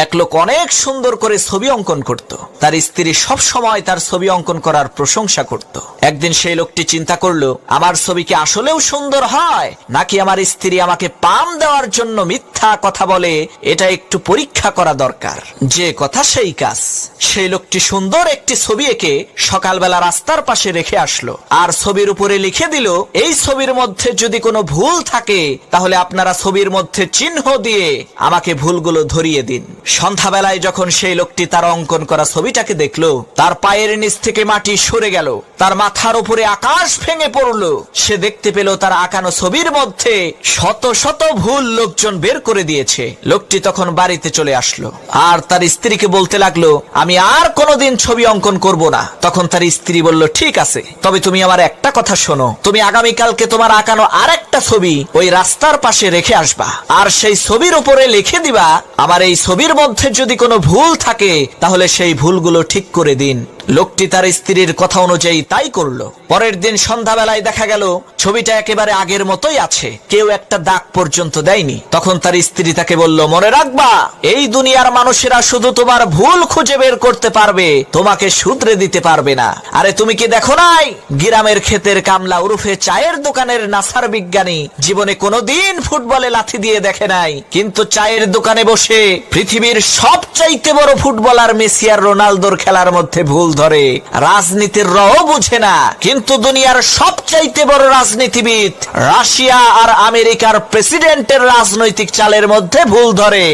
এক লোক অনেক সুন্দর করে ছবি অঙ্কন করত। তার স্ত্রী সব সময় তার ছবি অঙ্কন করার প্রশংসা করত। একদিন সেই লোকটি চিন্তা করলো, আমার ছবি কি আসলেও সুন্দর হয়, নাকি আমার স্ত্রী আমাকে পাম দেওয়ার জন্য মিথ্যা কথা বলে, এটা একটু পরীক্ষা করা দরকার। যে কথা সেই কাজ। সেই লোকটি সুন্দর একটি ছবি এঁকে সকালবেলা রাস্তার পাশে রেখে আসলো, আর ছবির উপরে লিখে দিল, এই ছবির মধ্যে যদি কোনো ভুল থাকে তাহলে আপনারা ছবির মধ্যে চিহ্ন দিয়ে আমাকে ভুলগুলো ধরিয়ে দিন। সন্ধ্যাবেলায় যখন সেই লোকটি তার অঙ্কন করা ছবিটাকে দেখলো, তার পায়ের নিচ থেকে মাটি সরে গেল, তার মাথার উপরে আকাশ ভেঙে পড়লো। সে দেখতে পেল তার আঁকানো ছবির মধ্যে শত শত ভুল লোকজন বের করে দিয়েছে। লোকটি তখন বাড়িতে চলে আসলো আর তার স্ত্রীকে বলতে লাগলো, আমি আর কোনোদিন ছবি অঙ্কন করব না। তখন তার স্ত্রী বলল, ঠিক আছে, তবে তুমি আমার একটা কথা শোনো, তুমি আগামীকালকে তোমার আঁকানো আরেকটা ছবি ওই রাস্তার পাশে রেখে আসবা, আর সেই ছবির উপরে লিখে দিবা, আমার এই ছবির মধ্যে যদি কোনো ভুল থাকে তাহলে সেই ভুলগুলো ঠিক করে দিন। লোকটি তার স্ত্রীর কথা অনুযায়ী তাই করলো। পরের দিন সন্ধ্যাবেলায় দেখা গেল ছবিটা একেবারে আগের মতোই আছে, কেউ একটা দাগ পর্যন্ত দেয়নি। তখন তার স্ত্রী তাকে বলল, মনে রাখবা, এই দুনিয়ার মানুষেরা শুধু তোমার ভুল খুঁজে বের করতে পারবে, তোমাকে শুধরে দিতে পারবে না। আরে তুমি কি দেখো নাই, গ্রামের ক্ষেতের কামলা উরুফে চায়ের দোকানের নাসার বিজ্ঞানী জীবনে কোনোদিন ফুটবলে লাথি দিয়ে দেখে নাই, কিন্তু চায়ের দোকানে বসে পৃথিবীর সবচাইতে বড় ফুটবলার মেসি আর রোনালদোর খেলার মধ্যে ভুল ধরে। রাজনীতির রও বুঝে না, কিন্তু দুনিয়ার সবচাইতে বড় রাজনীতিবিদ রাশিয়া আর আমেরিকার প্রেসিডেন্টের রাজনৈতিক চালের মধ্যে ভুল ধরে।